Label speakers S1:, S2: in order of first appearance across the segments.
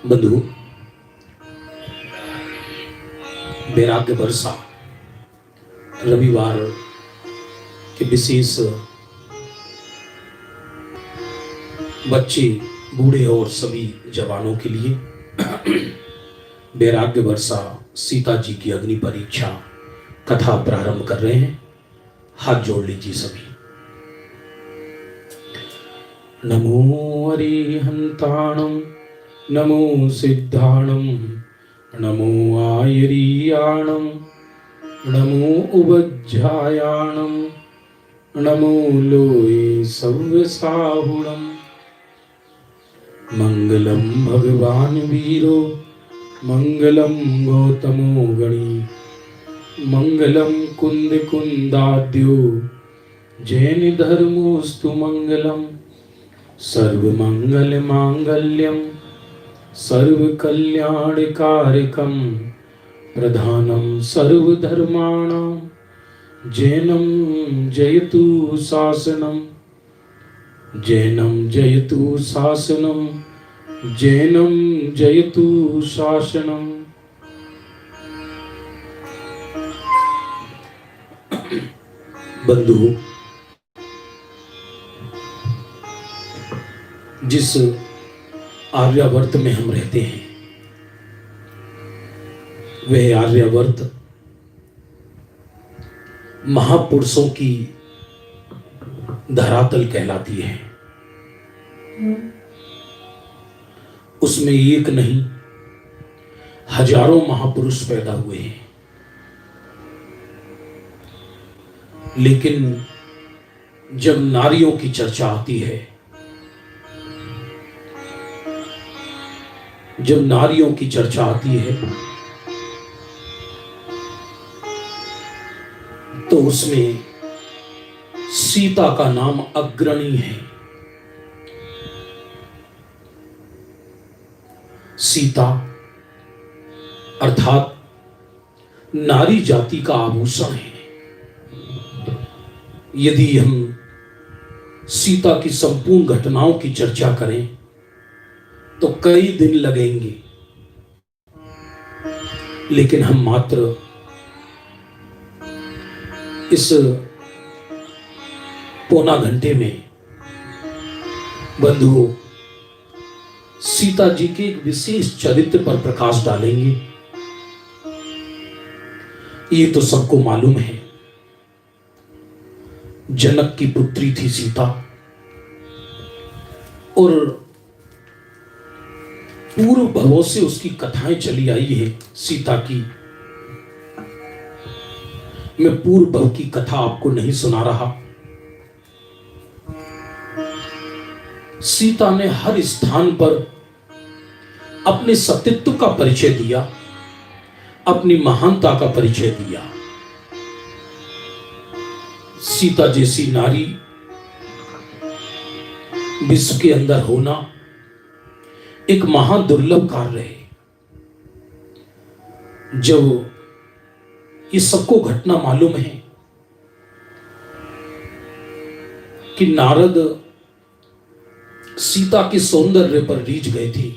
S1: बंधु, वैराग्य वर्षा रविवार के विशेष बच्चे, बूढ़े और सभी जवानों के लिए वैराग्य वर्षा सीता जी की अग्नि परीक्षा कथा प्रारंभ कर रहे हैं। हाथ जोड़ लीजिए सभी। नमो अरिहंताणं, नमो सिद्धाणं, नमो आयरीयाणं, नमो उवज्झायाणं, नमो लोये सव्यसाहुणं। मंगलम भगवान वीरो, मंगलम गौतमो गणी, मंगलम कुंद कुंदाद्यो, जैन धर्मोस्तु मंगलम। सर्वमंगल मांगल्यम, सर्वकल्याणकारकम, प्रधानम सर्वधर्माणां, जैनम जयतु शासनम, जैनम जयतु शासनम, जैनम जयतु शासनम। बंधु, जिस आर्यावर्त में हम रहते हैं वह आर्यावर्त महापुरुषों की धरातल कहलाती है। उसमें एक नहीं हजारों महापुरुष पैदा हुए हैं, लेकिन जब नारियों की चर्चा आती है, जब नारियों की चर्चा आती है तो उसमें सीता का नाम अग्रणी है। सीता अर्थात नारी जाति का आभूषण है। यदि हम सीता की संपूर्ण घटनाओं की चर्चा करें तो कई दिन लगेंगे, लेकिन हम मात्र इस पौना घंटे में बंधुओं सीता जी के एक विशेष चरित्र पर प्रकाश डालेंगे। ये तो सबको मालूम है, जनक की पुत्री थी सीता, और पूर्व भवों से उसकी कथाएं चली आई है सीता की। मैं पूर्व भव की कथा आपको नहीं सुना रहा। सीता ने हर स्थान पर अपने सतीत्व का परिचय दिया, अपनी महानता का परिचय दिया। सीता जैसी नारी विश्व के अंदर होना एक महादुर्लभ कार्य है। जब ये सबको घटना मालूम है कि नारद सीता के सौंदर्य पर रीझ गए थे,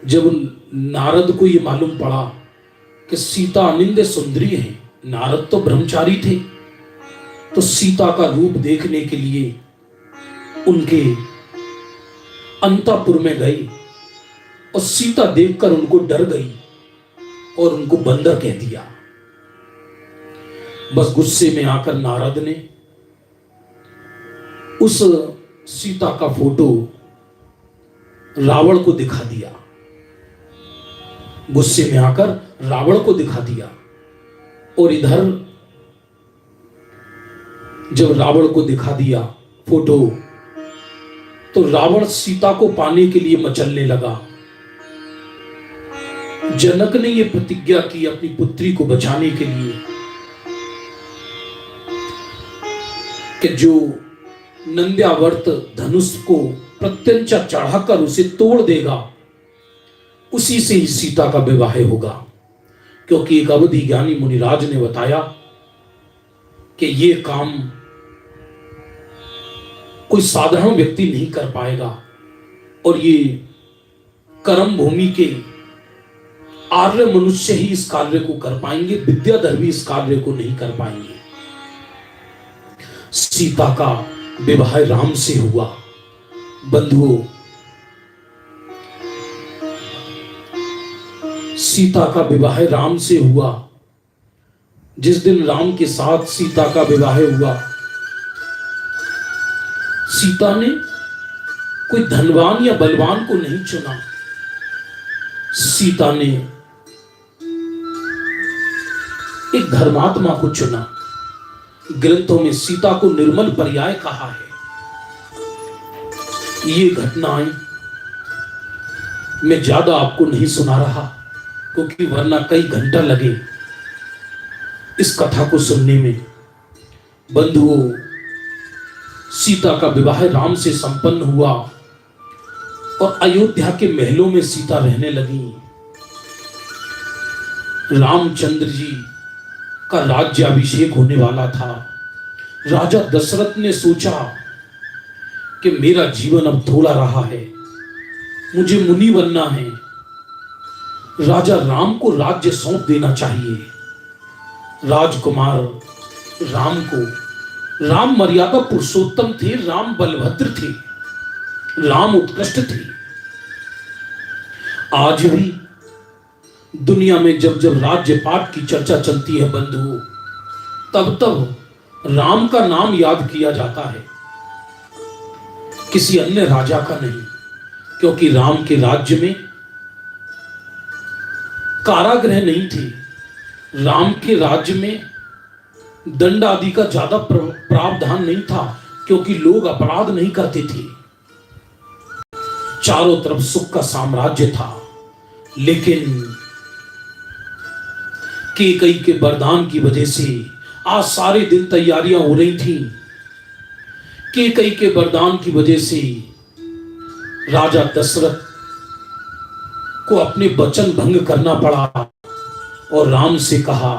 S1: जब नारद को यह मालूम पड़ा कि सीता अनिंद्य सुंदरी है, नारद तो ब्रह्मचारी थे, तो सीता का रूप देखने के लिए उनके अंतःपुर में गए और सीता देखकर उनको डर गई और उनको बंदर कह दिया। बस गुस्से में आकर नारद ने उस सीता का फोटो रावण को दिखा दिया। गुस्से में आकर रावण को दिखा दिया, और इधर जब रावण को दिखा दिया फोटो तो रावण सीता को पाने के लिए मचलने लगा। जनक ने यह प्रतिज्ञा की अपनी पुत्री को बचाने के लिए कि जो नंद्यावर्त धनुष को प्रत्यंचा चढ़ाकर उसे तोड़ देगा, उसी से ही सीता का विवाह होगा। क्योंकि एक अवधि ज्ञानी मुनिराज ने बताया कि ये काम कोई साधारण व्यक्ति नहीं कर पाएगा, और ये कर्म भूमि के आर्य मनुष्य ही इस कार्य को कर पाएंगे, विद्याधर भी इस कार्य को नहीं कर पाएंगे। सीता का विवाह राम से हुआ। बंधुओं, सीता का विवाह राम से हुआ। जिस दिन राम के साथ सीता का विवाह हुआ, सीता ने कोई धनवान या बलवान को नहीं चुना। सीता ने एक धर्मात्मा को चुना। ग्रंथों में सीता को निर्मल पर्याय कहा है। ये घटनाएं मैं ज्यादा आपको नहीं सुना रहा, क्योंकि वरना कई घंटा लगे इस कथा को सुनने में। बंधुओं, सीता का विवाह राम से संपन्न हुआ और अयोध्या के महलों में सीता रहने लगी। रामचंद्र जी का राज्याभिषेक होने वाला था। राजा दशरथ ने सोचा कि मेरा जीवन अब थोड़ा रहा है, मुझे मुनि बनना है, राजा राम को राज्य सौंप देना चाहिए। राजकुमार राम को, राम मर्यादा पुरुषोत्तम थे, राम बलभद्र थे, राम उत्कृष्ट थे। आज भी दुनिया में जब जब राज्य पाठ की चर्चा चलती है बंधुओं, तब तब राम का नाम याद किया जाता है, किसी अन्य राजा का नहीं। क्योंकि राम के राज्य में कारागृह नहीं थे, राम के राज्य में दंड आदि का ज्यादा प्रावधान नहीं था, क्योंकि लोग अपराध नहीं करते थे। चारों तरफ सुख का साम्राज्य था। लेकिन कैकेयी के वरदान की वजह से आज सारे दिन तैयारियां हो रही थी। कैकेयी के वरदान की वजह से राजा दशरथ को अपने वचन भंग करना पड़ा और राम से कहा,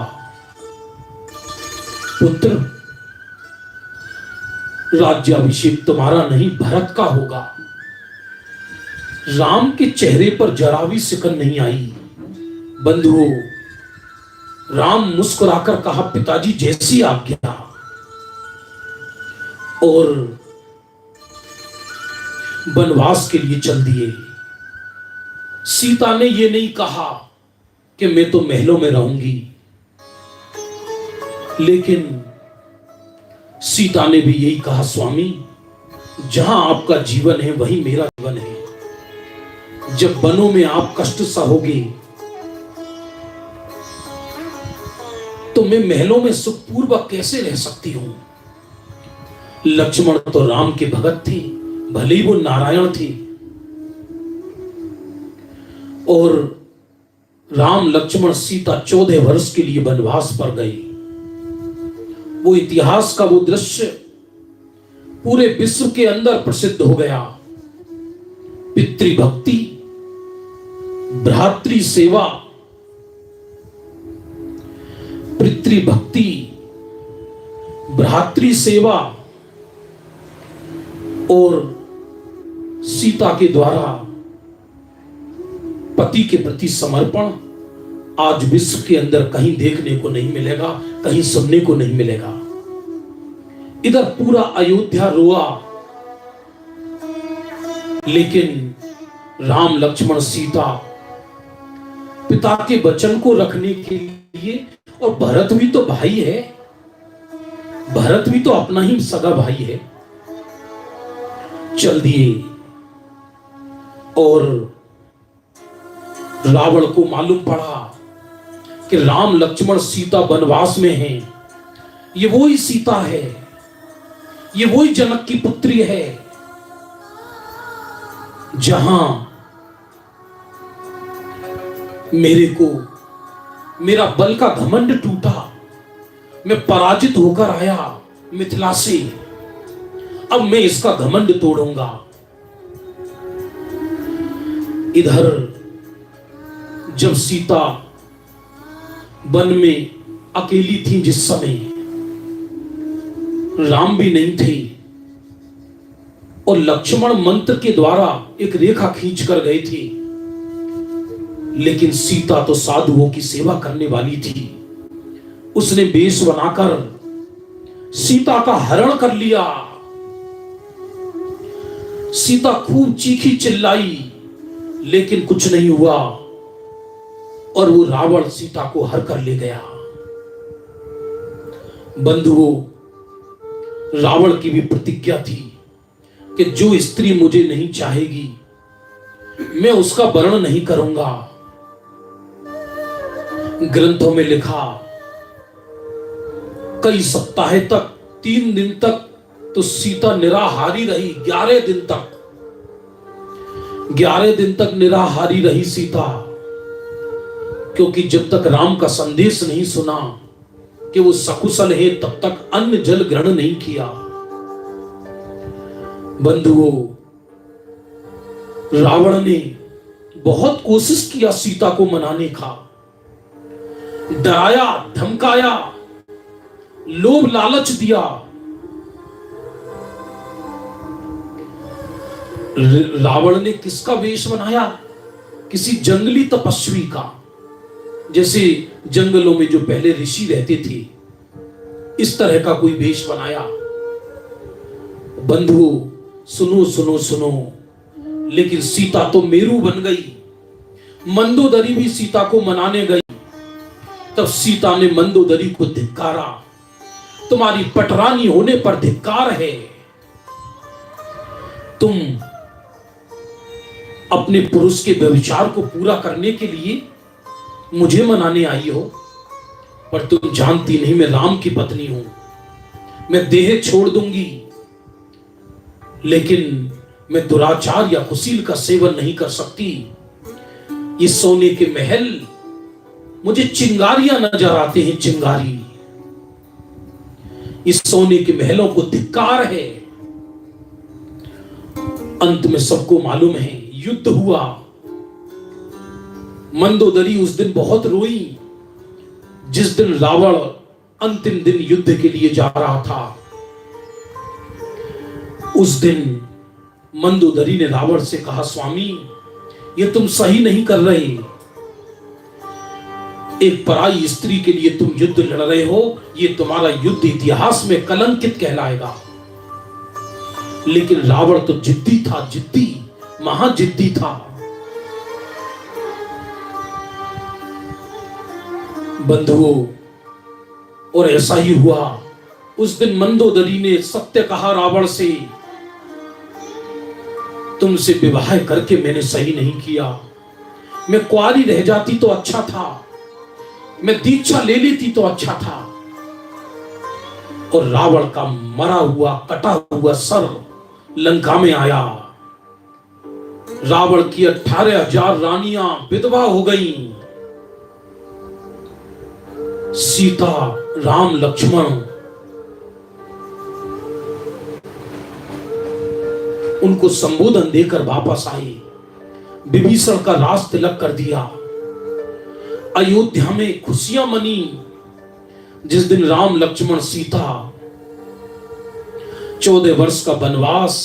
S1: पुत्र, राज्याभिषेक तुम्हारा नहीं भरत का होगा। राम के चेहरे पर जरा भी सिकन नहीं आई। बंधुओं, राम मुस्कुराकर कहा, पिताजी जैसी आज्ञा। और वनवास के लिए चल दिए। सीता ने यह नहीं कहा कि मैं तो महलों में रहूंगी, लेकिन सीता ने भी यही कहा, स्वामी, जहां आपका जीवन है वही मेरा जीवन है। जब वनों में आप कष्ट सहोगे तो मैं महलों में सुखपूर्वक कैसे रह सकती हूं। लक्ष्मण तो राम के भगत थे, भले ही वो नारायण थे, और राम लक्ष्मण सीता 14 वर्ष के लिए वनवास पर गए। वो इतिहास का वो दृश्य पूरे विश्व के अंदर प्रसिद्ध हो गया। पितृभक्ति, भ्रातृ सेवा, पितृभक्ति, भ्रातृ सेवा और सीता के द्वारा पति के प्रति समर्पण आज विश्व के अंदर कहीं देखने को नहीं मिलेगा, कहीं सुनने को नहीं मिलेगा। इधर पूरा अयोध्या रोआ, लेकिन राम लक्ष्मण सीता पिता के वचन को रखने के लिए, और भरत भी तो भाई है, भरत भी तो अपना ही सगा भाई है, चल दिए। और रावण को मालूम पड़ा कि राम लक्ष्मण सीता वनवास में हैं। ये वही सीता है, ये वही जनक की पुत्री है। जहां मेरे को मेरा बल का घमंड टूटा, मैं पराजित होकर आया मिथिला से, अब मैं इसका घमंड तोड़ूंगा। इधर जब सीता वन में अकेली थी, जिस समय राम भी नहीं थे और लक्ष्मण मंत्र के द्वारा एक रेखा खींच कर गए थे, लेकिन सीता तो साधुओं की सेवा करने वाली थी। उसने वेश बनाकर सीता का हरण कर लिया। सीता खूब चीखी चिल्लाई, लेकिन कुछ नहीं हुआ और वो रावण सीता को हर कर ले गया। बंधुओं, रावण की भी प्रतिज्ञा थी कि जो स्त्री मुझे नहीं चाहेगी मैं उसका वर्ण नहीं करूंगा। ग्रंथों में लिखा, कई सप्ताह तक, 3 दिन तक तो सीता निराहारी रही। 11 दिन तक, 11 दिन तक निराहारी रही सीता, क्योंकि जब तक राम का संदेश नहीं सुना कि वो सकुशल है, तब तक अन्न जल ग्रहण नहीं किया। बंधुओं, रावण ने बहुत कोशिश किया सीता को मनाने का, डराया, धमकाया, लोभ लालच दिया। रावण ने किसका वेश बनाया? किसी जंगली तपस्वी का, जैसे जंगलों में जो पहले ऋषि रहते थे, इस तरह का कोई वेश बनाया। बंधुओं, सुनो सुनो सुनो, लेकिन सीता तो मेरू बन गई। मंदोदरी भी सीता को मनाने गई। तब सीता ने मंदोदरी को धिक्कारा, तुम्हारी पटरानी होने पर धिक्कार है। तुम अपने पुरुष के व्यभिचार को पूरा करने के लिए मुझे मनाने आई हो, पर तुम जानती नहीं मैं राम की पत्नी हूं। मैं देह छोड़ दूंगी, लेकिन मैं दुराचार या कुशील का सेवन नहीं कर सकती। ये सोने के महल, मुझे चिंगारियां नजर आते हैं, चिंगारी। इस सोने के महलों को धिक्कार है। अंत में सबको मालूम है, युद्ध हुआ। मंदोदरी उस दिन बहुत रोई, जिस दिन रावण अंतिम दिन युद्ध के लिए जा रहा था। उस दिन मंदोदरी ने रावण से कहा, स्वामी, ये तुम सही नहीं कर रहे। एक पराई स्त्री के लिए तुम युद्ध लड़ रहे हो, ये तुम्हारा युद्ध इतिहास में कलंकित कहलाएगा। लेकिन रावण तो जिद्दी था, जिद्दी, महाजिद्दी था। बंधुओं, और ऐसा ही हुआ। उस दिन मंदोदरी ने सत्य कहा रावण से, तुमसे विवाह करके मैंने सही नहीं किया। मैं कुंवारी रह जाती तो अच्छा था, मैं दीक्षा ले लेती तो अच्छा था। और रावण का मरा हुआ, कटा हुआ सर लंका में आया। रावण की 18,000 रानियां विधवा हो गईं। सीता, राम, लक्ष्मण उनको संबोधन देकर वापस आए। विभीषण का राज तिलक कर दिया। अयोध्या में खुशियां मनी जिस दिन राम, लक्ष्मण, सीता 14 वर्ष का वनवास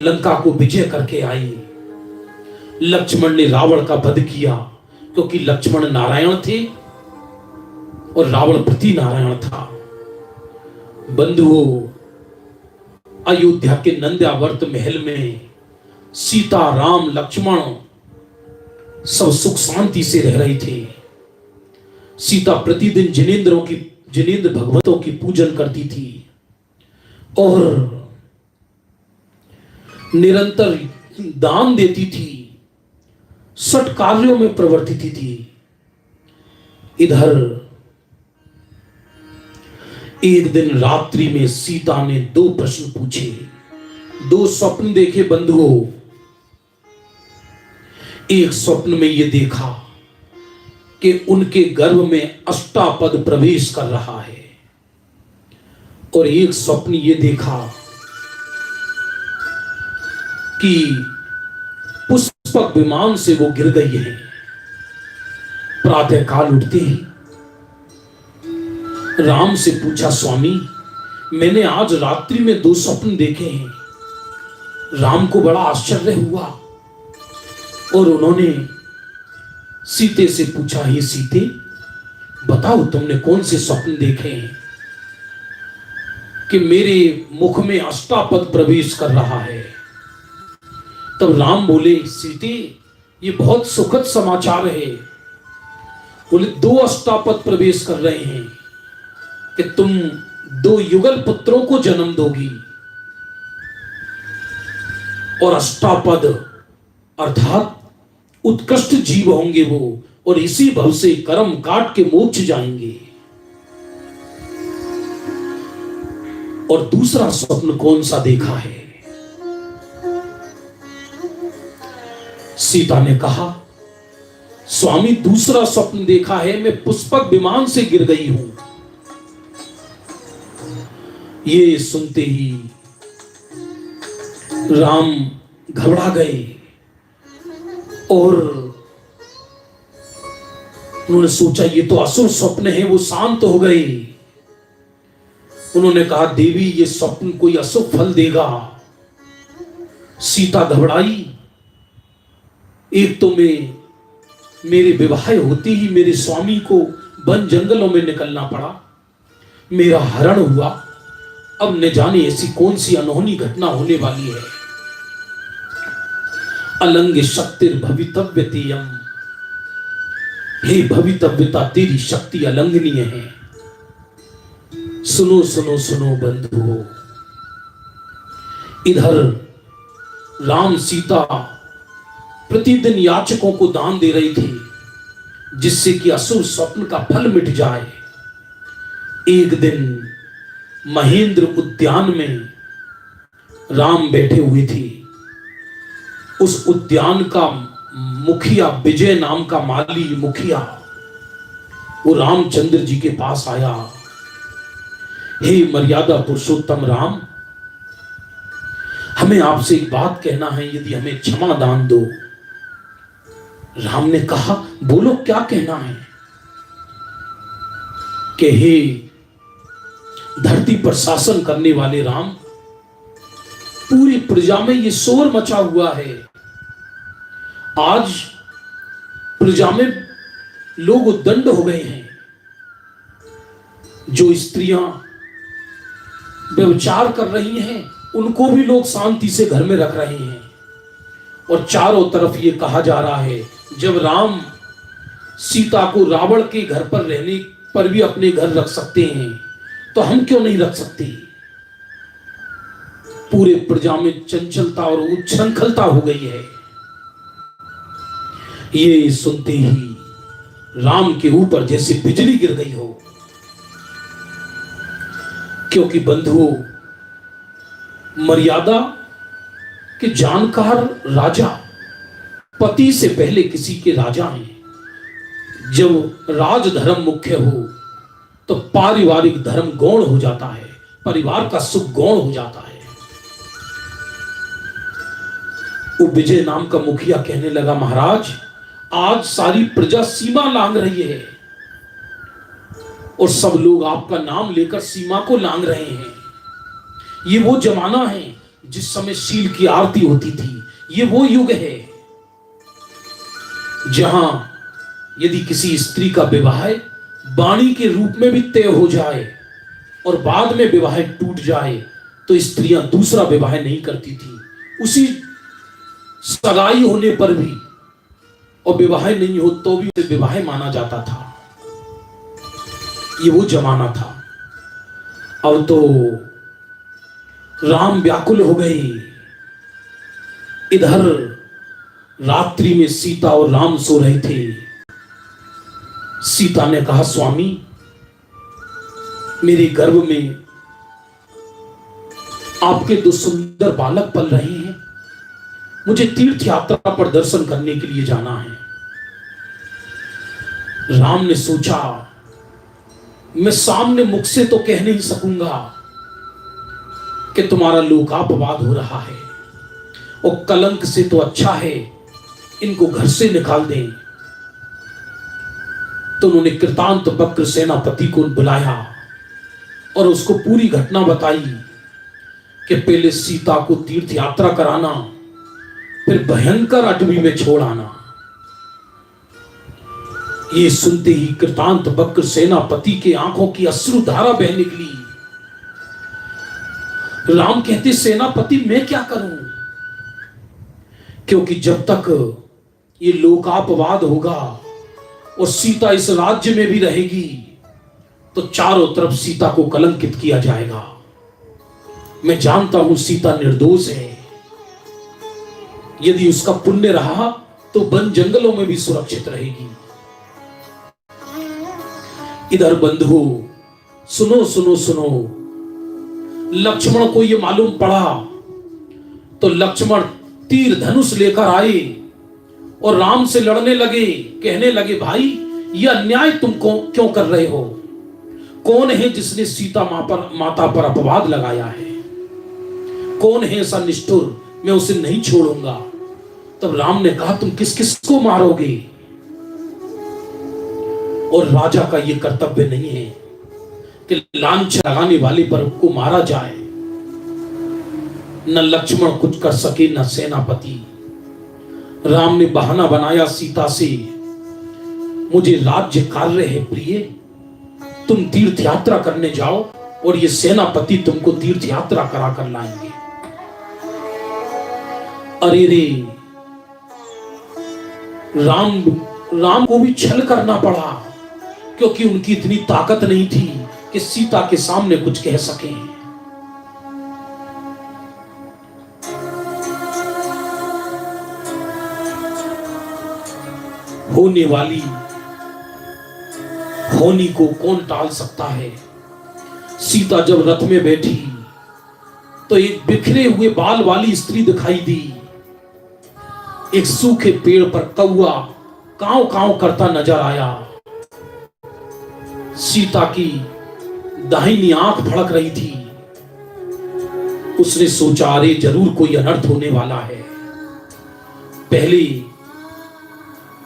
S1: लंका को विजय करके आई। लक्ष्मण ने रावण का वध किया, क्योंकि लक्ष्मण नारायण थे और रावण प्रति नारायण था। बंधुओं, अयोध्या के नंद्यावर्त महल में सीता, राम, लक्ष्मण सब सुख शांति से रह रहे थे। सीता प्रतिदिन जिनेंद्र भगवतों की पूजन करती थी और निरंतर दान देती थी, सठ कार्यों में प्रवर्तित थी। इधर एक दिन रात्रि में सीता ने 2 प्रश्न पूछे, 2 स्वप्न देखे। बंधुओं, एक स्वप्न में यह देखा कि उनके गर्भ में अष्टापद प्रवेश कर रहा है, और एक स्वप्न यह देखा कि पुष्पक विमान से वो गिर गई है। प्रातः काल उठते ही राम से पूछा, स्वामी मैंने आज रात्रि में 2 स्वप्न देखे हैं। राम को बड़ा आश्चर्य हुआ और उन्होंने सीते से पूछा, हे सीते बताओ तुमने कौन से स्वप्न देखे हैं कि मेरे मुख में अष्टापद प्रवेश कर रहा है। तब राम बोले, सीते ये बहुत सुखद समाचार है। बोले 2 अष्टापद प्रवेश कर रहे हैं कि तुम 2 युगल पुत्रों को जन्म दोगी और अष्टापद अर्थात उत्कृष्ट जीव होंगे वो, और इसी भव से कर्म काट के मोक्ष जाएंगे। और दूसरा स्वप्न कौन सा देखा है? सीता ने कहा, स्वामी दूसरा स्वप्न देखा है, मैं पुष्पक विमान से गिर गई हूं। ये सुनते ही राम घबरा गए और उन्होंने सोचा ये तो असुर स्वप्न है, वो शांत हो गए। उन्होंने कहा, देवी ये स्वप्न कोई अशुभ फल देगा। सीता घबराई, एक तो मेरे विवाह होते ही मेरे स्वामी को वन जंगलों में निकलना पड़ा, मेरा हरण हुआ, अब न जाने ऐसी कौन सी अनहोनी घटना होने वाली है। अलंग शक्तिर भवितव्यतेयम, हे भवितव्यता तेरी शक्ति अलंघनीय है। सुनो सुनो सुनो बंधुओं, इधर राम सीता प्रतिदिन याचकों को दान दे रही थी जिससे कि असुर स्वप्न का फल मिट जाए। एक दिन महेंद्र उद्यान में राम बैठे हुए थे। उस उद्यान का मुखिया, विजय नाम का माली मुखिया, वो रामचंद्र जी के पास आया। हे मर्यादा पुरुषोत्तम राम, हमें आपसे एक बात कहना है, यदि हमें क्षमा दान दो। राम ने कहा, बोलो क्या कहना है। कि हे धरती पर शासन करने वाले राम, पूरी प्रजा में ये शोर मचा हुआ है। आज प्रजा में लोग उद्दंड हो गए हैं। जो स्त्रियां व्यभिचार कर रही हैं उनको भी लोग शांति से घर में रख रहे हैं। और चारों तरफ ये कहा जा रहा है, जब राम सीता को रावण के घर पर रहने पर भी अपने घर रख सकते हैं तो हम क्यों नहीं रख सकते। पूरे प्रजा में चंचलता और उच्छृंखलता हो गई है। ये सुनते ही राम के ऊपर जैसे बिजली गिर गई हो। क्योंकि बंधुओं, मर्यादा के जानकार राजा पति से पहले किसी के राजा हैं। जब राजधर्म मुख्य हो तो पारिवारिक धर्म गौण हो जाता है, परिवार का सुख गौण हो जाता है। वो विजय नाम का मुखिया कहने लगा, महाराज आज सारी प्रजा सीमा लांघ रही है और सब लोग आपका नाम लेकर सीमा को लांघ रहे हैं। ये वो जमाना है जिस समय शील की आरती होती थी। ये वो युग है जहां यदि किसी स्त्री का विवाह वाणी के रूप में भी तय हो जाए और बाद में विवाह टूट जाए तो स्त्रियां दूसरा विवाह नहीं करती थी। उसी सगाई होने पर भी और विवाह नहीं हो तो भी उसे विवाह माना जाता था। ये वो जमाना था। अब तो राम व्याकुल हो गए। इधर रात्रि में सीता और राम सो रहे थे। सीता ने कहा, स्वामी मेरे गर्भ में आपके 2 सुंदर बालक पल रहे हैं, मुझे तीर्थ यात्रा पर दर्शन करने के लिए जाना है। राम ने सोचा, मैं सामने मुख से तो कह नहीं सकूंगा कि तुम्हारा लोकापवाद हो रहा है, और कलंक से तो अच्छा है इनको घर से निकाल दें। तो उन्होंने कृतांत बक्र सेनापति को बुलाया और उसको पूरी घटना बताई कि पहले सीता को तीर्थ यात्रा कराना, फिर भयंकर अटवी में छोड़ आना। ये सुनते ही कृतांत बक्र सेनापति के आंखों की अश्रुधारा बह निकली। राम कहते, सेनापति मैं क्या करूं, क्योंकि जब तक ये लोकापवाद होगा और सीता इस राज्य में भी रहेगी तो चारों तरफ सीता को कलंकित किया जाएगा। मैं जानता हूं सीता निर्दोष है। यदि उसका पुण्य रहा तो वन जंगलों में भी सुरक्षित रहेगी। इधर बंधु सुनो सुनो सुनो, लक्ष्मण को यह मालूम पड़ा तो लक्ष्मण तीर धनुष लेकर आए और राम से लड़ने लगे। कहने लगे, भाई यह अन्याय तुम क्यों कर रहे हो? कौन है जिसने सीता माता पर अपवाद लगाया है? कौन है ऐसा निष्ठुर? मैं उसे नहीं छोड़ूंगा। तब राम ने कहा, तुम किस किस को मारोगे? और राजा का यह कर्तव्य नहीं है कि लांछन लगाने वाले पर को मारा जाए। न लक्ष्मण कुछ कर सके न सेनापति। राम ने बहाना बनाया सीता से, मुझे राज्य कार्य है प्रिय, तुम तीर्थ यात्रा करने जाओ और ये सेनापति तुमको तीर्थ यात्रा करा कर लाएंगे। अरे रे, राम को भी छल करना पड़ा, क्योंकि उनकी इतनी ताकत नहीं थी कि सीता के सामने कुछ कह सके। होने वाली होनी को कौन टाल सकता है? सीता जब रथ में बैठी तो एक बिखरे हुए बाल वाली स्त्री दिखाई दी। एक सूखे पेड़ पर कौवा कांव कांव करता नजर आया। सीता की दाहिनी आंख भड़क रही थी। उसने सोचा, अरे जरूर कोई अनर्थ होने वाला है। पहले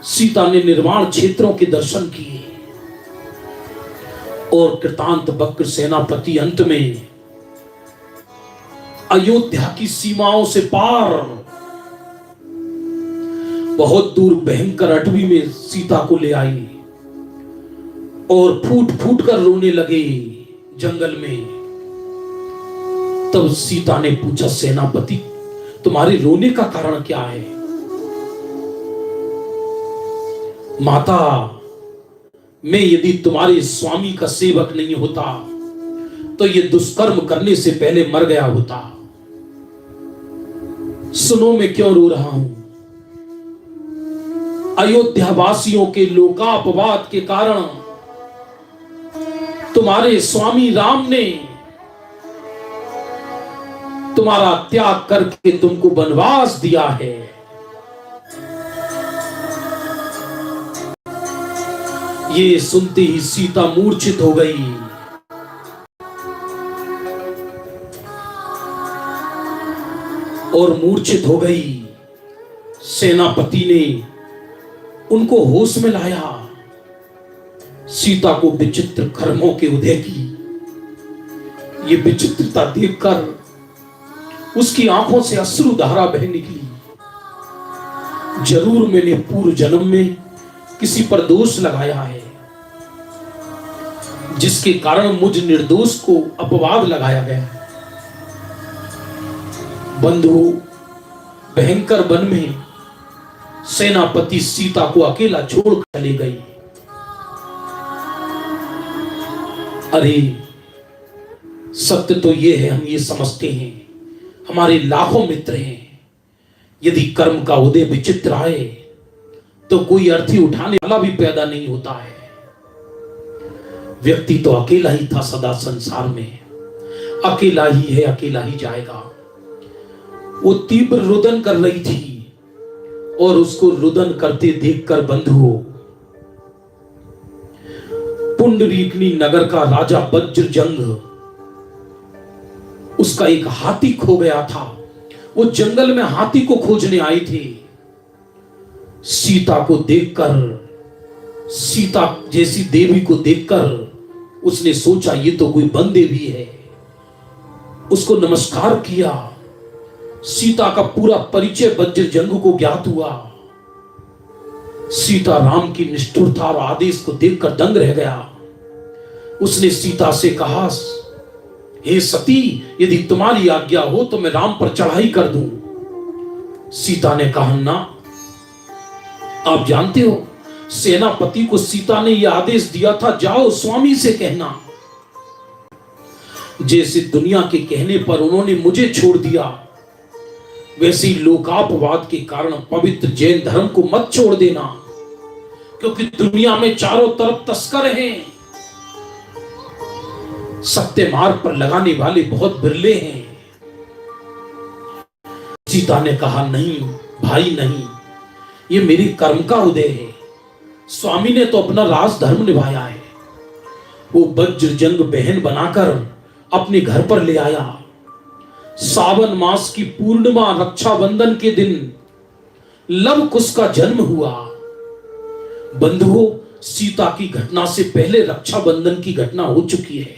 S1: सीता ने निर्वाण क्षेत्रों के दर्शन किए और कृतांत बक्र सेनापति अंत में अयोध्या की सीमाओं से पार बहुत दूर भयंकर अटवी में सीता को ले आई और फूट फूट कर रोने लगे जंगल में। तब सीता ने पूछा, सेनापति तुम्हारे रोने का कारण क्या है? माता, मैं यदि तुम्हारे स्वामी का सेवक नहीं होता तो ये दुष्कर्म करने से पहले मर गया होता। सुनो मैं क्यों रो रहा हूं। अयोध्या वासियों के लोकापवाद के कारण तुम्हारे स्वामी राम ने तुम्हारा त्याग करके तुमको वनवास दिया है। ये सुनते ही सीता मूर्छित हो गई। और मूर्छित हो गई। सेनापति ने उनको होश में लाया। सीता को विचित्र कर्मों के उदय की ये विचित्रता देखकर उसकी आंखों से अश्रुधारा बह निकली। जरूर मैंने पूर्व जन्म में किसी पर दोष लगाया है, जिसके कारण मुझ निर्दोष को अपवाद लगाया गया। बंधु, भयंकर वन में सेनापति सीता को अकेला छोड़ चले गई। अरे सत्य तो ये है, हम ये समझते हैं हमारे लाखों मित्र हैं। यदि कर्म का उदय विचित्र आए तो कोई अर्थी उठाने वाला भी पैदा नहीं होता है। व्यक्ति तो अकेला ही था सदा संसार में, अकेला ही है, अकेला ही जाएगा। वो तीव्र रुदन कर रही थी और उसको रुदन करते देखकर बंधु, पुंडरीकनी नगर का राजा वज्रजंग, उसका एक हाथी खो गया था। वो जंगल में हाथी को खोजने आए थे। सीता को देखकर, सीता जैसी देवी को देखकर उसने सोचा ये तो कोई वन देवी है। उसको नमस्कार किया। सीता का पूरा परिचय वज्रजंग को ज्ञात हुआ। सीता राम की निष्ठुरता और आदेश को देखकर दंग रह गया। उसने सीता से कहा, हे सती, यदि तुम्हारी आज्ञा हो तो मैं राम पर चढ़ाई कर दूं। सीता ने कहा, ना। आप जानते हो, सेनापति को सीता ने यह आदेश दिया था, जाओ स्वामी से कहना। जैसे दुनिया के कहने पर उन्होंने मुझे छोड़ दिया, वैसे ही लोकापवाद के कारण पवित्र जैन धर्म को मत छोड़ देना, क्योंकि दुनिया में चारों तरफ तस्कर हैं। सत्य मार्ग पर लगाने वाले बहुत बिरले हैं। सीता ने कहा, नहीं भाई नहीं, ये मेरी कर्म का उदय है। स्वामी ने तो अपना राजधर्म निभाया है। वो वज्रजंग बहन बनाकर अपने घर पर ले आया। सावन मास की पूर्णिमा रक्षाबंधन के दिन लव कुश का जन्म हुआ। बंधुओं, सीता की घटना से पहले रक्षाबंधन की घटना हो चुकी है,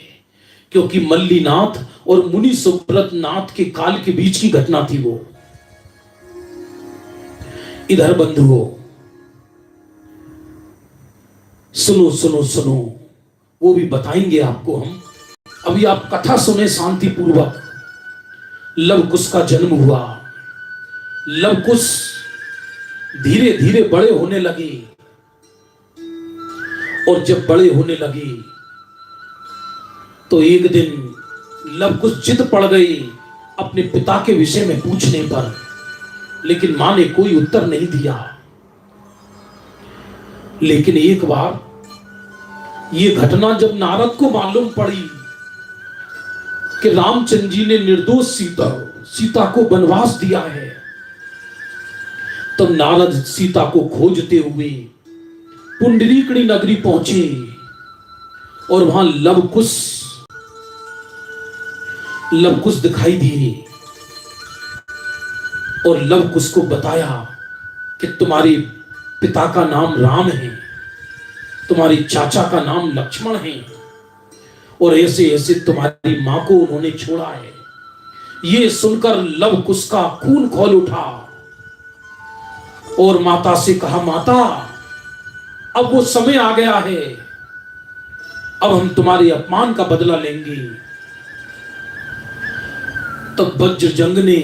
S1: क्योंकि मल्लीनाथ और मुनि सुब्रत नाथ के काल के बीच की घटना थी वो। इधर बंधुओं, सुनो सुनो सुनो, वो भी बताएंगे आपको हम। अभी आप कथा सुने शांति पूर्वक। लव कुश का जन्म हुआ। लव कुश धीरे धीरे बड़े होने लगे, और जब बड़े होने लगे तो एक दिन लव कुश जिद पड़ गई अपने पिता के विषय में पूछने पर, लेकिन मां ने कोई उत्तर नहीं दिया। लेकिन एक बार ये घटना जब नारद को मालूम पड़ी कि रामचंद्र जी ने निर्दोष सीता को वनवास दिया है, तब नारद सीता को खोजते हुए पुंडरीकणी नगरी पहुंचे, और वहां लवकुश दिखाई दिए, और लवकुश को बताया कि तुम्हारे पिता का नाम राम है, तुम्हारी चाचा का नाम लक्ष्मण है, और ऐसे ऐसे तुम्हारी मां को उन्होंने छोड़ा है। ये सुनकर लवकुश का खून खौल उठा, और माता से कहा, माता अब वो समय आ गया है, अब हम तुम्हारे अपमान का बदला लेंगे। तब वज्रजंग ने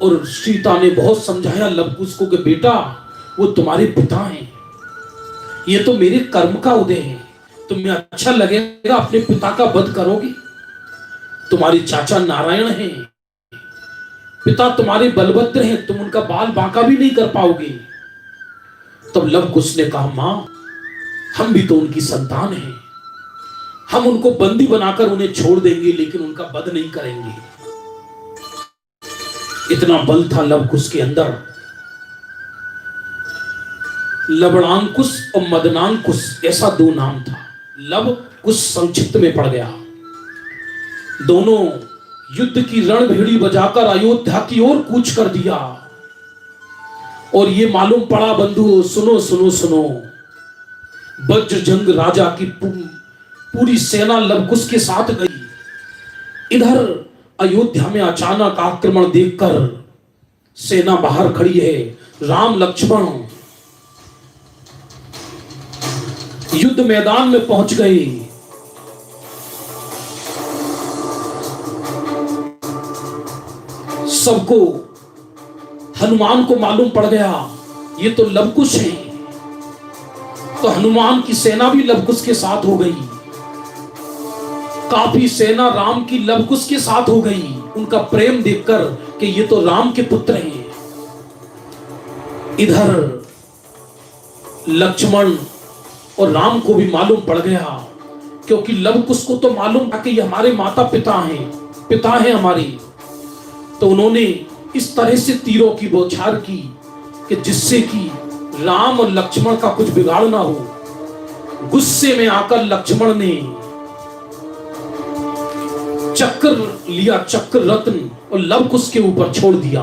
S1: और सीता ने बहुत समझाया लवकुश को कि बेटा, वो तुम्हारे पिता हैं, ये तो मेरे कर्म का उदय है, तुम्हें अच्छा लगेगा अपने पिता का वध करोगे। तुम्हारे चाचा नारायण हैं, पिता तुम्हारे बलभद्र हैं, तुम उनका बाल बांका भी नहीं कर पाओगे। तब लवकुश ने कहा, मां हम भी तो उनकी संतान हैं, हम उनको बंदी बनाकर उन्हें छोड़ देंगे, लेकिन उनका वध नहीं करेंगे। इतना बल था लवकुश के अंदर। लवणांकुश और मदनांकुश ऐसा दो नाम था। लव कुश संक्षिप्त में पड़ गया। दोनों युद्ध की रणभेड़ी बजाकर अयोध्या की ओर कूच कर दिया, और ये मालूम पड़ा बंधुओं, सुनो सुनो सुनो, वज्रजंग राजा की पूरी सेना लवकुश के साथ गई। इधर अयोध्या में अचानक आक्रमण देखकर सेना बाहर खड़ी है। राम लक्ष्मण युद्ध मैदान में पहुंच गए। सबको, हनुमान को मालूम पड़ गया ये तो लवकुश है, तो हनुमान की सेना भी लवकुश के साथ हो गई। काफी सेना राम की लवकुश के साथ हो गई, उनका प्रेम देखकर कि ये तो राम के पुत्र हैं। इधर लक्ष्मण और राम को भी मालूम पड़ गया, क्योंकि लवकुश को तो मालूम था कि ये हमारे माता पिता हैं हमारे। तो उन्होंने इस तरह से तीरों की बौछार की कि जिससे कि राम और लक्ष्मण का कुछ बिगाड़ ना हो। गुस्से में आकर लक्ष्मण ने चक्र लिया, चक्र रत्न, और लवकुश के ऊपर छोड़ दिया।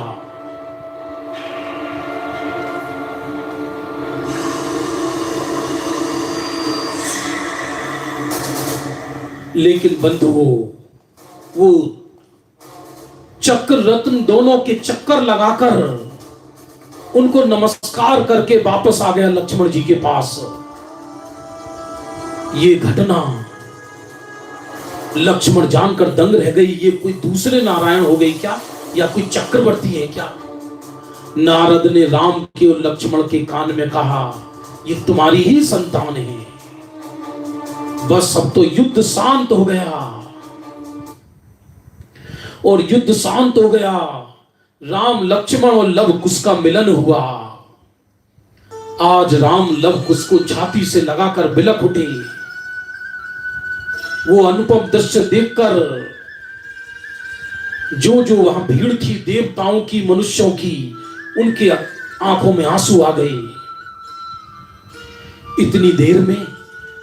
S1: लेकिन बंधुओं, वो चक्र रत्न दोनों के चक्कर लगाकर उनको नमस्कार करके वापस आ गया लक्ष्मण जी के पास। ये घटना लक्ष्मण जानकर दंग रह गई। ये कोई दूसरे नारायण हो गई क्या, या कोई चक्रवर्ती है क्या? नारद ने राम के और लक्ष्मण के कान में कहा, ये तुम्हारी ही संतान है। बस अब तो युद्ध शांत हो गया, और युद्ध शांत हो गया। राम लक्ष्मण और लव कुश का मिलन हुआ। आज राम लव कुश को छाती से लगाकर बिलख उठे। वो अनुपम दृश्य देखकर जो जो वहां भीड़ थी, देवताओं की, मनुष्यों की, उनके आंखों में आंसू आ गए। इतनी देर में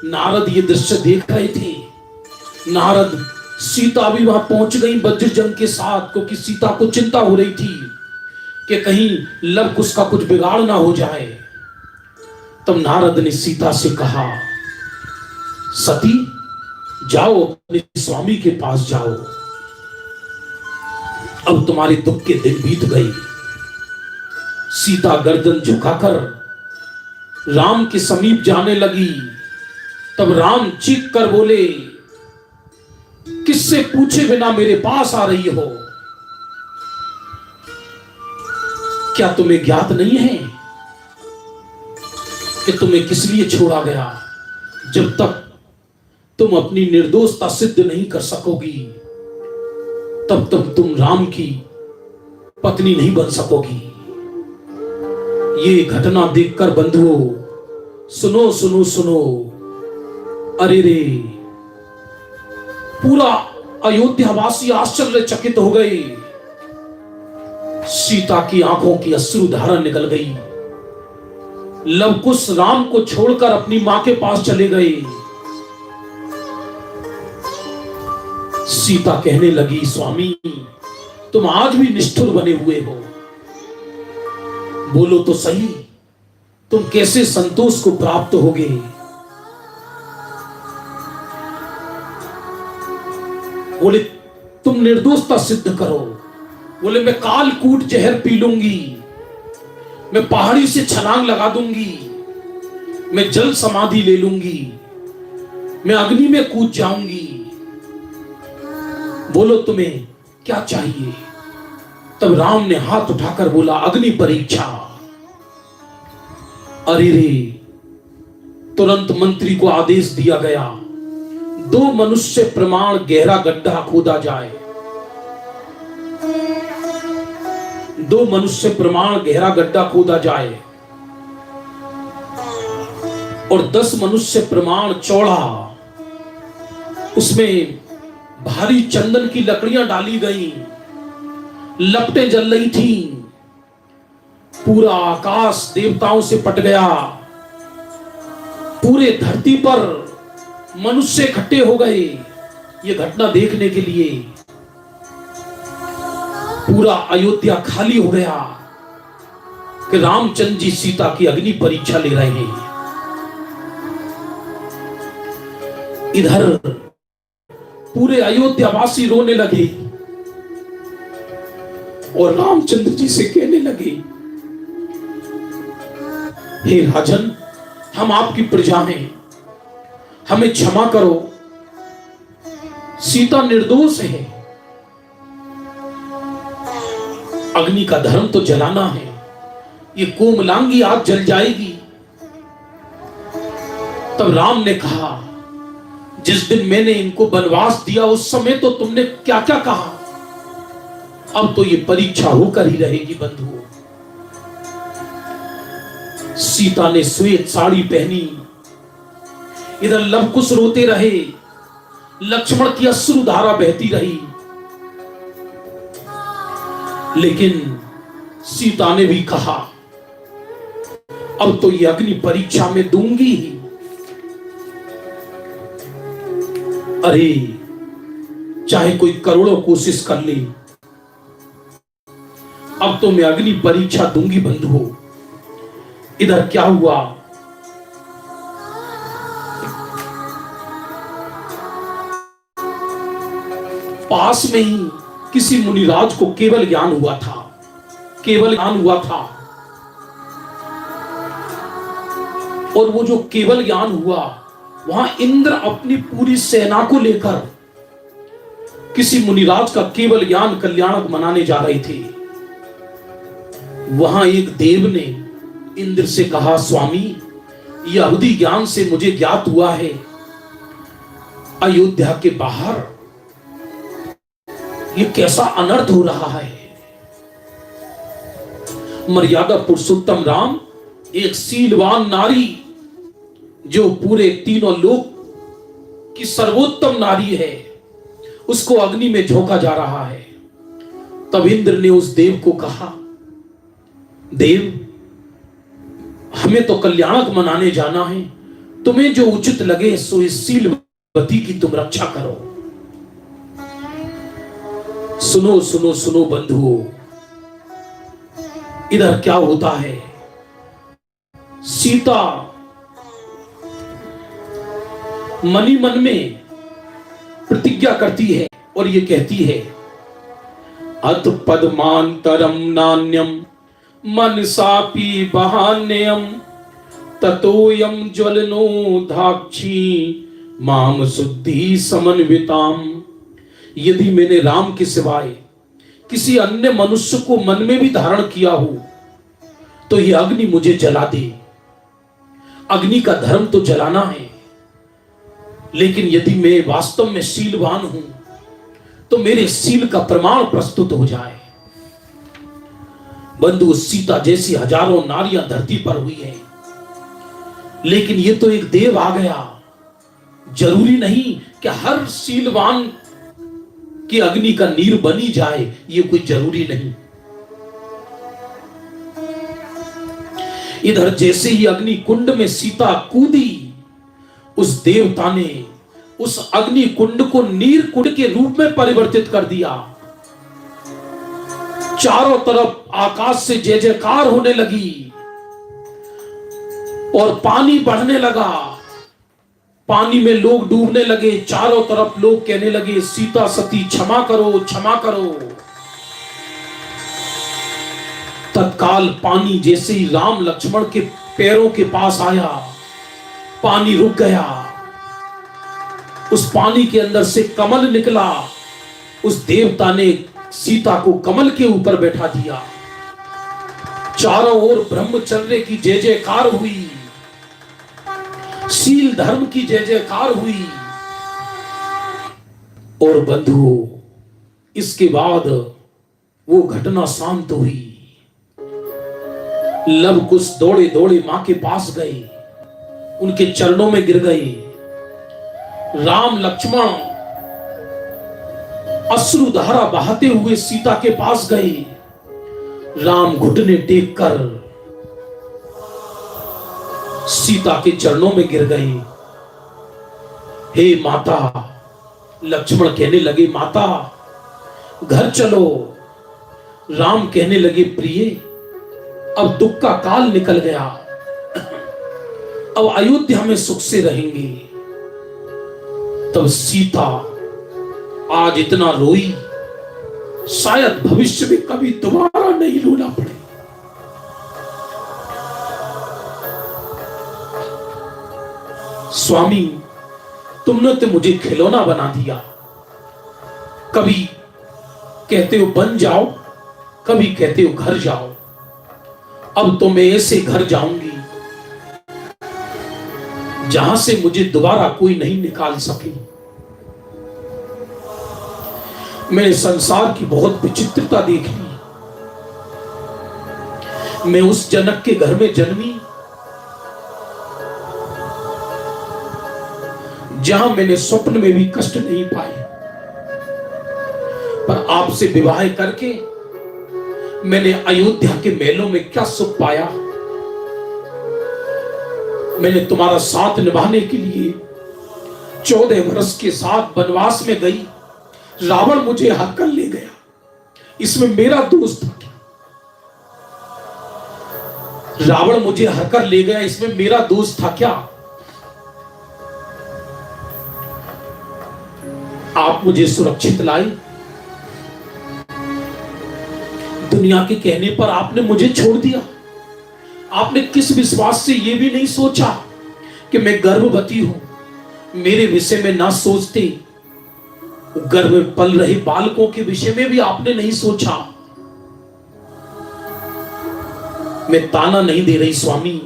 S1: नारद ये दृश्य देख रहे थे। नारद, सीता भी वहां पहुंच गई वज्रजंग के साथ, क्योंकि सीता को चिंता हो रही थी कि कहीं लव कुश का कुछ बिगाड़ ना हो जाए। तब नारद ने सीता से कहा, सती जाओ, अपने स्वामी के पास जाओ। अब तुम्हारे दुख के दिन बीत गए। सीता गर्दन झुकाकर राम के समीप जाने लगी। तब राम चीख कर बोले, किससे पूछे बिना मेरे पास आ रही हो? क्या तुम्हें ज्ञात नहीं है कि तुम्हें किस लिए छोड़ा गया? जब तक तुम अपनी निर्दोषता सिद्ध नहीं कर सकोगी, तब तक तुम राम की पत्नी नहीं बन सकोगी। ये घटना देखकर बंधुओं, सुनो सुनो सुनो, अरे रे, पूरा अयोध्यावासी आश्चर्यचकित हो गए। सीता की आंखों की अश्रुधारा निकल गई। लव कुश राम को छोड़कर अपनी मां के पास चले गए। सीता कहने लगी, स्वामी तुम आज भी निष्ठुर बने हुए हो। बोलो तो सही, तुम कैसे संतोष को प्राप्त होगे? बोले, तुम निर्दोषता सिद्ध करो। बोले, मैं कालकूट जहर पी लूंगी, मैं पहाड़ी से छलांग लगा दूंगी, मैं जल समाधि ले लूंगी, मैं अग्नि में कूद जाऊंगी। बोलो तुम्हें क्या चाहिए? तब राम ने हाथ उठाकर बोला, अग्नि परीक्षा। अरे रे, तुरंत मंत्री को आदेश दिया गया, 2 मनुष्य प्रमाण गहरा गड्ढा खोदा जाए। 2 मनुष्य प्रमाण गहरा गड्ढा खोदा जाए और 10 मनुष्य प्रमाण चौड़ा, उसमें भारी चंदन की लकड़ियां डाली गई, लपटें जल रही थीं। पूरा आकाश देवताओं से पट गया। पूरे धरती पर मनुष्य इकट्ठे हो गए ये घटना देखने के लिए। पूरा अयोध्या खाली हो गया कि रामचंद्र जी सीता की अग्नि परीक्षा ले रहे हैं। इधर पूरे अयोध्यावासी रोने लगे और रामचंद्र जी से कहने लगे, हे राजन, हम आपकी प्रजा हैं, हमें क्षमा करो, सीता निर्दोष है। अग्नि का धर्म तो जलाना है, ये कोमलांगी आग जल जाएगी। तब राम ने कहा, जिस दिन मैंने इनको वनवास दिया उस समय तो तुमने क्या क्या कहा? अब तो ये परीक्षा होकर ही रहेगी बंधुओं। सीता ने श्वेत साड़ी पहनी। इधर लव कुश रोते रहे, लक्ष्मण की अश्रुधारा बहती रही। लेकिन सीता ने भी कहा, अब तो ये अग्नि परीक्षा में दूंगी ही। अरे, चाहे कोई करोड़ों कोशिश कर ले, अब तो मैं अग्नि परीक्षा दूंगी बंधुओं। इधर क्या हुआ, पास में ही किसी मुनिराज को केवल ज्ञान हुआ था, केवल ज्ञान हुआ था। और वो जो केवल ज्ञान हुआ, वहां इंद्र अपनी पूरी सेना को लेकर किसी मुनिराज का केवल ज्ञान कल्याणक मनाने जा रहे थे। वहां एक देव ने इंद्र से कहा, स्वामी, यह अवधि ज्ञान से मुझे ज्ञात हुआ है, अयोध्या के बाहर ये कैसा अनर्थ हो रहा है। मर्यादा पुरुषोत्तम राम, एक शीलवान नारी जो पूरे तीनों लोक की सर्वोत्तम नारी है, उसको अग्नि में झोंका जा रहा है। तब इंद्र ने उस देव को कहा, देव, हमें तो कल्याणक मनाने जाना है, तुम्हें जो उचित लगे सो इस शीलवती की तुम रक्षा करो। सुनो सुनो सुनो बंधुओं, इधर क्या होता है। सीता मनी मन में प्रतिज्ञा करती है और ये कहती है, अत पद्मांतरम नान्यम मनसापि बहान्यम ततोयम ज्वलनो धाक्षी माम शुद्धि समन्विताम। यदि मैंने राम के सिवाय किसी अन्य मनुष्य को मन में भी धारण किया हो तो यह अग्नि मुझे जला दे। अग्नि का धर्म तो जलाना है, लेकिन यदि मैं वास्तव में शीलवान हूं तो मेरे शील का प्रमाण प्रस्तुत हो जाए। बंधु, सीता जैसी हजारों नारियां धरती पर हुई है, लेकिन ये तो एक देव आ गया। जरूरी नहीं कि हर शीलवान की अग्नि का नीर बनी जाए, ये कोई जरूरी नहीं। इधर जैसे ही अग्नि कुंड में सीता कूदी, उस देवता ने उस अग्नि कुंड को नीर कुंड के रूप में परिवर्तित कर दिया। चारों तरफ आकाश से जय जयकार होने लगी और पानी बढ़ने लगा। पानी में लोग डूबने लगे। चारों तरफ लोग कहने लगे, सीता सती क्षमा करो, क्षमा करो। तत्काल पानी जैसे ही राम लक्ष्मण के पैरों के पास आया, पानी रुक गया। उस पानी के अंदर से कमल निकला। उस देवता ने सीता को कमल के ऊपर बैठा दिया। चारों ओर ब्रह्मचर्य की जय जयकार हुई, शील धर्म की जय जयकार हुई। और बंधुओं, इसके बाद वो घटना शांत हुई। लव कुश दौड़े दौड़े मां के पास गए, उनके चरणों में गिर गए। राम लक्ष्मण अश्रुधारा बहाते हुए सीता के पास गए। राम घुटने टेक कर सीता के चरणों में गिर गए। हे माता, लक्ष्मण कहने लगे, माता घर चलो। राम कहने लगे, प्रिय, अब दुख का काल निकल गया, अब अयोध्या में सुख से रहेंगे। तब सीता आज इतना रोई, शायद भविष्य में कभी दोबारा नहीं रोना पड़े। स्वामी, तुमने तो मुझे खिलौना बना दिया। कभी कहते हो बन जाओ, कभी कहते हो घर जाओ। अब तो मैं ऐसे घर जाऊंगी जहां से मुझे दोबारा कोई नहीं निकाल सके। मैंने संसार की बहुत विचित्रता देखी। मैं उस जनक के घर में जन्मी जहां मैंने स्वप्न में भी कष्ट नहीं पाए, पर आपसे विवाह करके मैंने अयोध्या के महलों में क्या सुख पाया। मैंने तुम्हारा साथ निभाने के लिए 14 वर्ष के साथ वनवास में गई। रावण मुझे हरकर ले गया, इसमें मेरा दोष था क्या? रावण मुझे हरकर ले गया, इसमें मेरा दोष था क्या? आप मुझे सुरक्षित लाई, दुनिया के कहने पर आपने मुझे छोड़ दिया। आपने किस विश्वास से यह भी नहीं सोचा कि मैं गर्भवती हूं। मेरे विषय में ना सोचते, गर्भ में पल रहे बालकों के विषय में भी आपने नहीं सोचा। मैं ताना नहीं दे रही स्वामी,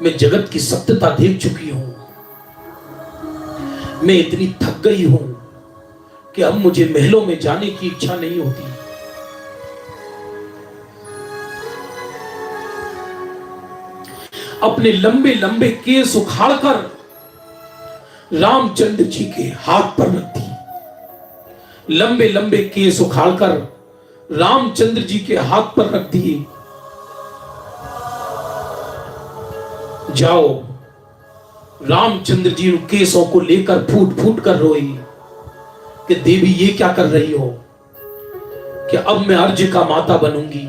S1: मैं जगत की सत्यता देख चुकी हूं। मैं इतनी थक गई हूं कि अब मुझे महलों में जाने की इच्छा नहीं होती। अपने लंबे लंबे केस उखाड़कर रामचंद्र जी के हाथ पर रख दी। लंबे लंबे केस उखाड़कर रामचंद्र जी के हाथ पर रख दिए। जाओ। रामचंद्र जी उन केसों को लेकर फूट फूट कर रोई कि देवी ये क्या कर रही हो, कि अब मैं अर्ज का माता बनूंगी।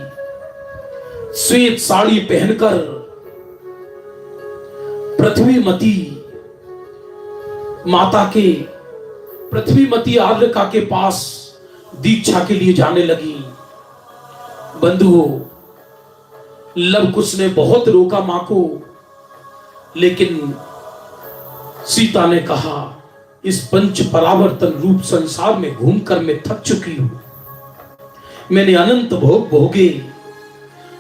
S1: श्वेत साड़ी पहनकर पृथ्वीमती माता के, पृथ्वीमती आर्यका के पास दीक्षा के लिए जाने लगी। बंधुओं, लव कुश ने बहुत रोका मां को, लेकिन सीता ने कहा इस पंच परावर्तन रूप संसार में घूमकर मैं थक चुकी हूं। मैंने अनंत भोग भोगे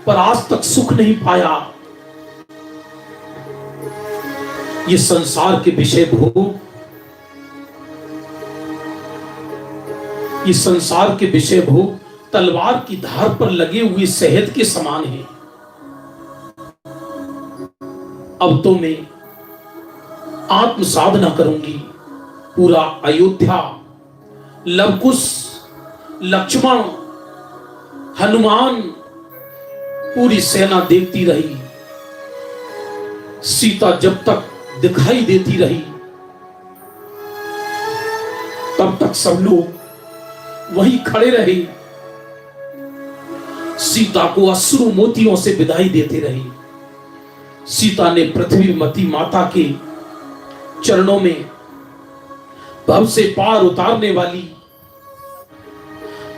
S1: पर आज तक सुख नहीं पाया। ये संसार के विषय भोग, ये संसार के विषय भोग तलवार की धार पर लगे हुए शहद के समान है। अब तो मैं आत्म साधना करूंगी। पूरा अयोध्या, लवकुश, लक्ष्मण, हनुमान, पूरी सेना देखती रही। सीता जब तक दिखाई देती रही तब तक सब लोग वहीं खड़े रहे। सीता को अश्रु मोतियों से विदाई देते रहे। सीता ने पृथ्वीमती माता के चरणों में भव से पार उतारने वाली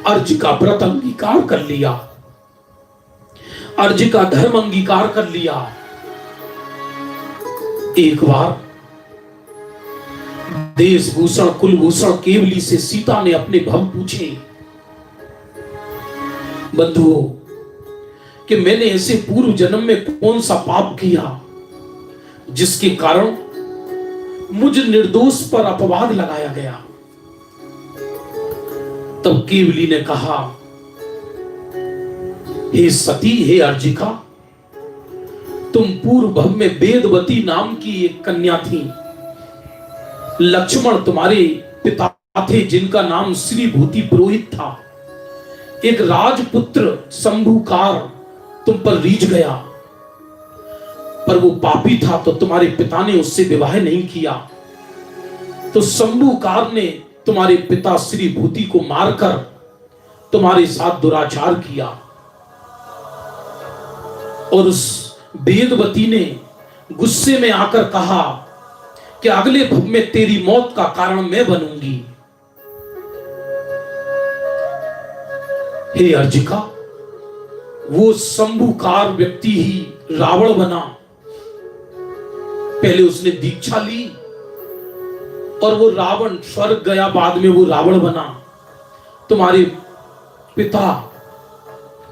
S1: अर्ज का व्रत अंगीकार कर लिया, अर्ज का धर्म अंगीकार कर लिया। एक बार देशभूषण कुलभूषण केवली से सीता ने अपने भव पूछे, बंधुओं, कि मैंने ऐसे पूर्व जन्म में कौन सा पाप किया जिसके कारण मुझ निर्दोष पर अपवाद लगाया गया। तब केवली ने कहा, हे सती, हे अर्जिका, तुम पूर्व भव में वेदवती नाम की एक कन्या थी। लक्ष्मण तुम्हारे पिता थे जिनका नाम श्री भूति पुरोहित था। एक राजपुत्र शंभुकार तुम पर रीझ गया, पर वो पापी था तो तुम्हारे पिता ने उससे विवाह नहीं किया। तो शंभुकार ने तुम्हारे पिता श्री भूति को मारकर तुम्हारे साथ दुराचार किया, और उस वेदवती ने गुस्से में आकर कहा कि अगले भव में तेरी मौत का कारण मैं बनूंगी। हे अर्जिका, वो शंभुकार व्यक्ति ही रावण बना। पहले उसने दीक्षा ली और वो रावण स्वर्ग गया, बाद में वो रावण बना। तुम्हारे पिता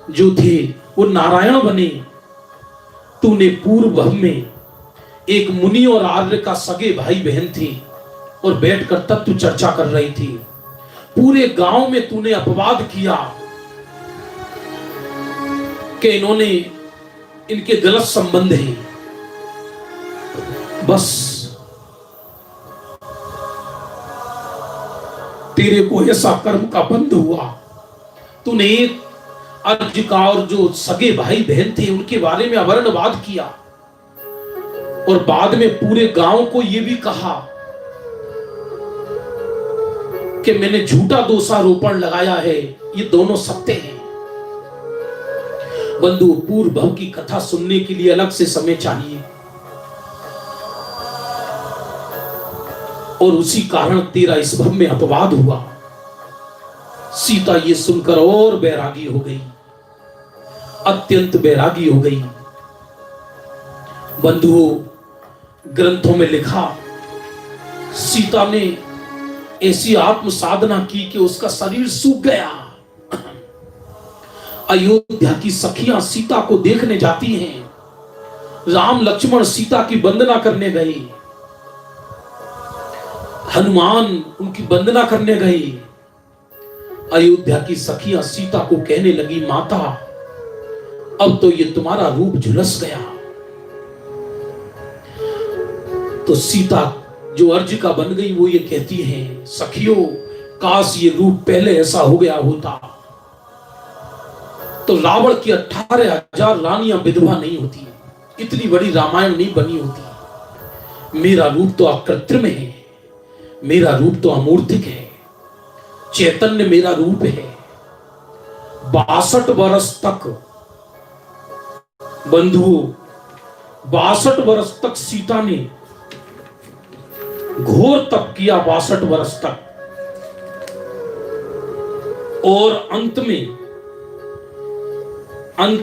S1: जो थे वो नारायण बने। तूने पूर्व भव में एक मुनि और आर्य का सगे भाई बहन थे और बैठकर तत्व चर्चा कर रही थी। पूरे गांव में तूने अपवाद किया कि इन्होंने, इनके गलत संबंध हैं। बस तेरे को ऐसा कर्म का बंध हुआ। तूने एक अर्जिका और जो सगे भाई बहन थे उनके बारे में अवर्णवाद किया, और बाद में पूरे गांव को यह भी कहा कि मैंने झूठा दोषारोपण लगाया है। ये दोनों सत्य हैं। बंधु, पूर्व भव की कथा सुनने के लिए अलग से समय चाहिए, और उसी कारण तेरा इस भव में अपवाद हुआ। सीता ये सुनकर और बैरागी हो गई। अत्यंत बैरागी हो गई। बंधुओं, ग्रंथों में लिखा, सीता ने ऐसी आत्म साधना की कि उसका शरीर सूख गया। अयोध्या की सखियां सीता को देखने जाती हैं। राम लक्ष्मण सीता की वंदना करने गए, हनुमान उनकी वंदना करने गए। अयोध्या की सखियां सीता को कहने लगी, माता अब तो ये तुम्हारा रूप झुलस गया। तो सीता जो अर्जिका बन गई वो ये कहती है, सखियों काश ये रूप पहले ऐसा हो गया होता तो रावण की 18,000 रानियां विधवा नहीं होती, इतनी बड़ी रामायण नहीं बनी होती। मेरा रूप तो अकृत्रिम है, मेरा रूप तो अमूर्तिक है, चैतन्य मेरा रूप है। 62 वर्ष तक बंधुओं, 62 वर्ष तक सीता ने घोर तप किया, 62 वर्ष तक। और अंत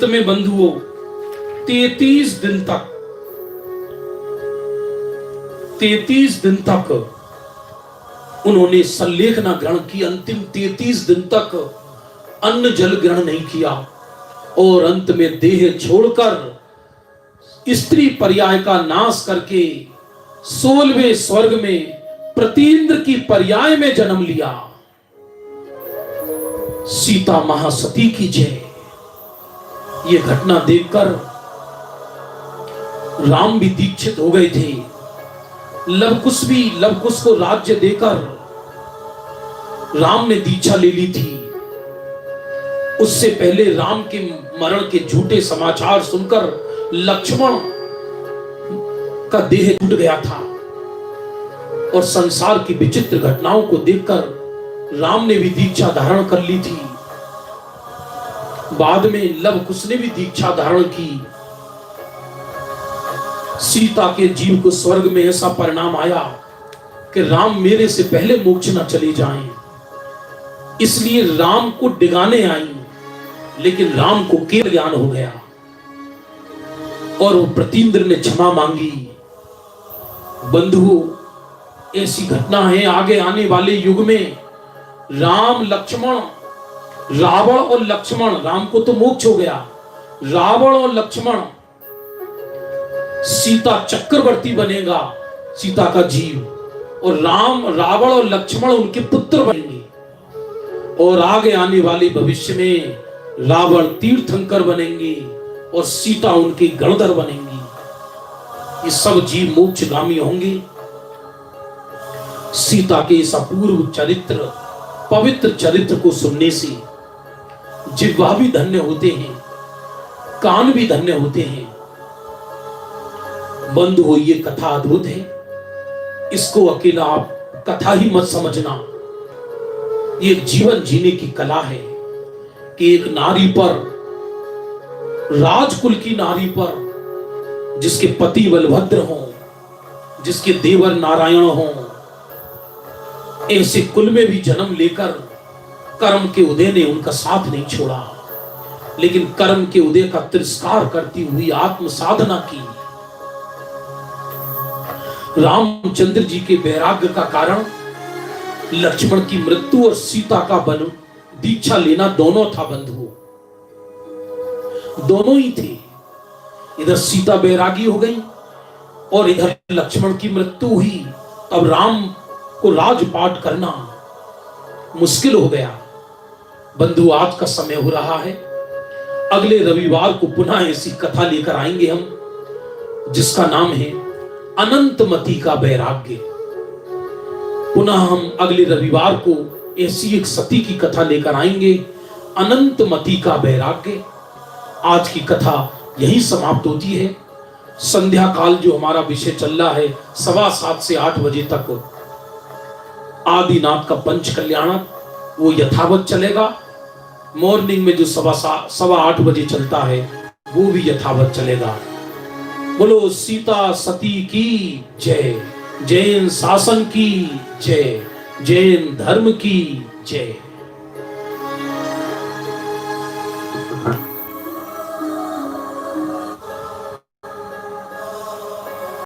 S1: में बंधुओं 33 दिन तक उन्होंने संलेखना ग्रहण की। अंतिम 33 दिन तक अन्न जल ग्रहण नहीं किया और अंत में देह छोड़कर स्त्री पर्याय का नाश करके 16वें स्वर्ग में प्रतीन्द्र की पर्याय में जन्म लिया। सीता महासती की जय। ये घटना देखकर राम भी दीक्षित हो गए थे। लवकुश को राज्य देकर राम ने दीक्षा ले ली थी। उससे पहले राम के मरण के झूठे समाचार सुनकर लक्ष्मण का देह टूट गया था और संसार की विचित्र घटनाओं को देखकर राम ने भी दीक्षा धारण कर ली थी। बाद में लवकुश ने भी दीक्षा धारण की। सीता के जीव को स्वर्ग में ऐसा परिणाम आया कि राम मेरे से पहले मोक्ष न चले जाएं, इसलिए राम को डिगाने आई, लेकिन राम को केवल ज्ञान हो गया और वो प्रतीन्द्र ने क्षमा मांगी। बंधुओं, ऐसी घटना है आगे आने वाले युग में। रावण और लक्ष्मण, राम को तो मोक्ष हो गया, रावण और लक्ष्मण, सीता चक्रवर्ती बनेगा, सीता का जीव, और रावण और लक्ष्मण उनके पुत्र बनेंगे। और आगे आने वाले भविष्य में रावण तीर्थंकर बनेंगे और सीता उनके गणधर बनेंगी। ये सब जीव मोक्षगामी होंगे। सीता के इस अपूर्व चरित्र, पवित्र चरित्र को सुनने से जिह्वा भी धन्य होते हैं, कान भी धन्य होते हैं। बंधुओं, ये कथा अद्भुत है। इसको अकेला आप कथा ही मत समझना। ये जीवन जीने की कला है कि एक नारी पर, राजकुल की नारी पर, जिसके पति बलभद्र हों, जिसके देवर नारायण हों, ऐसे कुल में भी जन्म लेकर कर्म के उदय ने उनका साथ नहीं छोड़ा, लेकिन कर्म के उदय का तिरस्कार करती हुई आत्म साधना की। रामचंद्र जी के वैराग्य का कारण लक्ष्मण की मृत्यु और सीता का बन दीक्षा लेना दोनों था बंधुओं, दोनों ही थे। इधर सीता बैरागी हो गई और इधर लक्ष्मण की मृत्यु हुई। अब राम को राजपाट करना मुश्किल हो गया। बंधु, आज का समय हो रहा है, अगले रविवार को पुनः ऐसी कथा लेकर आएंगे हम, जिसका नाम है अनंतमती का वैराग्य। पुनः हम अगले रविवार को ऐसी एक सती की कथा लेकर आएंगे, अनंतमती का वैराग्य। आज की कथा यही समाप्त होती है। संध्या काल जो हमारा विषय चल रहा है 7:15 से 8 बजे तक, आदिनाथ का पंच कल्याणक, वो यथावत चलेगा। मॉर्निंग में जो 7:15 बजे चलता है वो भी यथावत चलेगा। बोलो सीता सती की जय, जैन शासन की जय, जैन धर्म की जय।